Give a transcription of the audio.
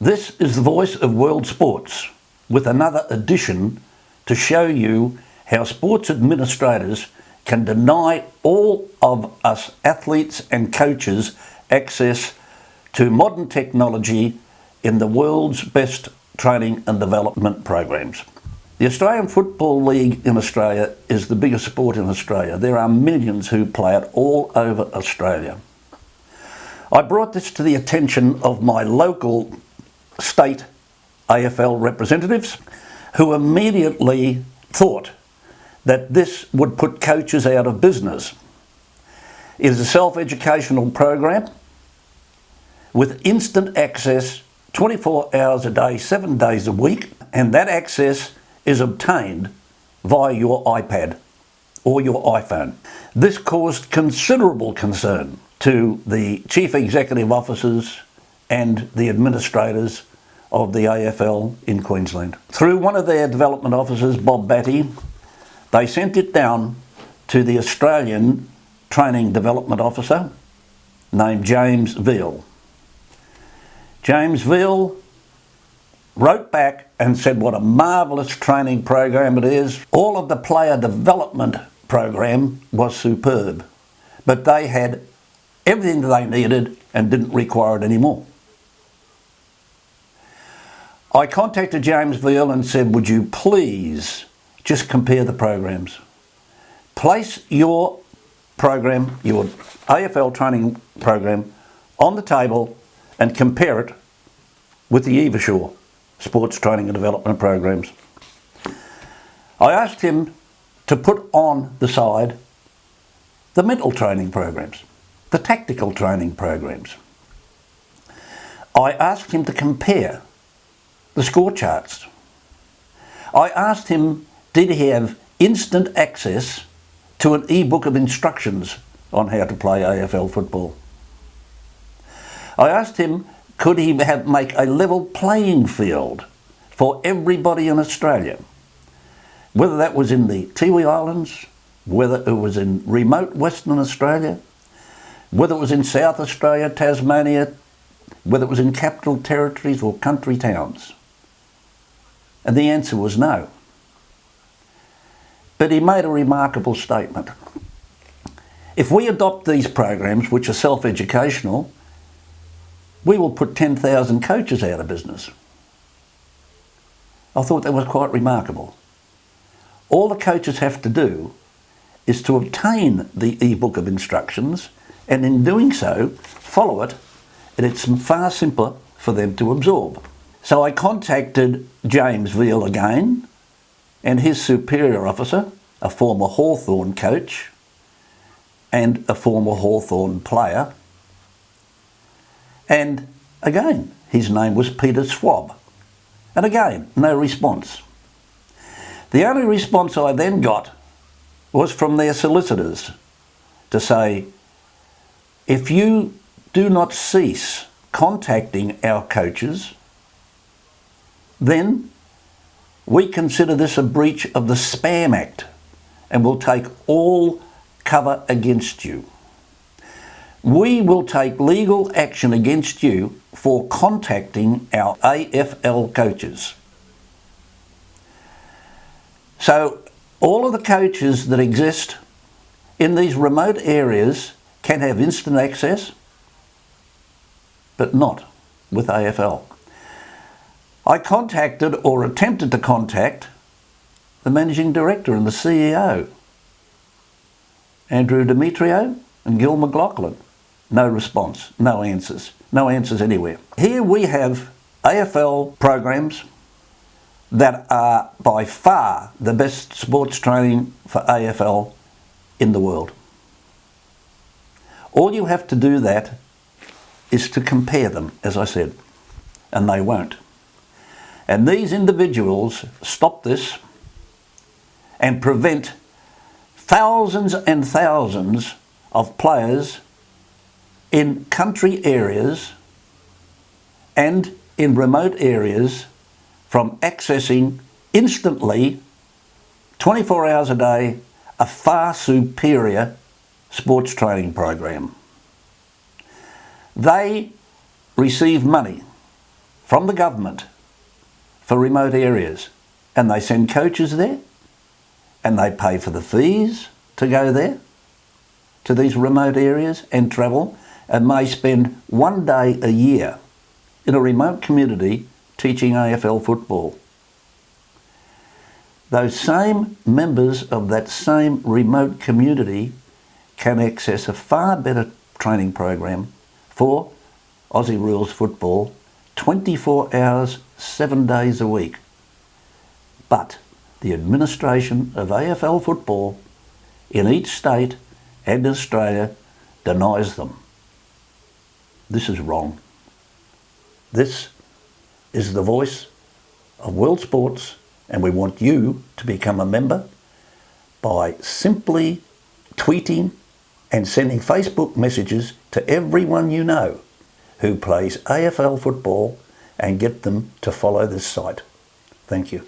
This is the voice of world sports with another edition to show you how sports administrators can deny all of us athletes and coaches access to modern technology in the world's best training and development programs. The Australian Football League in Australia is the biggest sport in Australia. There are millions who play it all over Australia. I brought this to the attention of my local state AFL representatives, who immediately thought that this would put coaches out of business. It is a self-educational program with instant access 24 hours a day, 7 days a week, and that access is obtained via your iPad or your iPhone. This caused considerable concern to the chief executive officers and the administrators of the AFL in Queensland. Through one of their development officers, Bob Batty, they sent it down to the Australian Training Development Officer named James Veal. James Veal wrote back and said what a marvellous training program it is. All of the player development program was superb, but they had everything that they needed and didn't require it anymore. I contacted James Veal and said, would you please just compare the programs? Place your program, your AFL training program, on the table and compare it with the evashaw sports training and development programs. I asked him to put on the side the mental training programs, the tactical training programs. I asked him to compare the score charts. I asked him, did he have instant access to an e-book of instructions on how to play AFL football? I asked him, could he make a level playing field for everybody in Australia? Whether that was in the Tiwi Islands, whether it was in remote Western Australia, whether it was in South Australia, Tasmania, whether it was in capital territories or country towns. And the answer was no. But he made a remarkable statement. If we adopt these programs, which are self-educational, we will put 10,000 coaches out of business. I thought that was quite remarkable. All the coaches have to do is to obtain the e-book of instructions, and in doing so, follow it, and it's far simpler for them to absorb. So I contacted James Veal again and his superior officer, a former Hawthorn coach and a former Hawthorn player. And again, his name was Peter Swab. And again, no response. The only response I then got was from their solicitors to say, if you do not cease contacting our coaches, then we consider this a breach of the Spam Act and will take all cover against you. We will take legal action against you for contacting our AFL coaches. So all of the coaches that exist in these remote areas can have instant access, but not with AFL. I contacted or attempted to contact the Managing Director and the CEO, Andrew Demetrio and Gil McLaughlin. No response, no answers anywhere. Here we have AFL programs that are by far the best sports training for AFL in the world. All you have to do that is to compare them, as I said, and they won't. And these individuals stop this and prevent thousands and thousands of players in country areas and in remote areas from accessing instantly, 24 hours a day, a far superior sports training program. They receive money from the government for remote areas, and they send coaches there, and they pay for the fees to go there, to these remote areas and travel, and may spend one day a year in a remote community teaching AFL football. Those same members of that same remote community can access a far better training program for Aussie rules football 24 hours, 7 days a week. But the administration of AFL football in each state and Australia denies them. This is wrong. This is the voice of world sports, and we want you to become a member by simply tweeting and sending Facebook messages to everyone you know who plays AFL football and get them to follow this site. Thank you.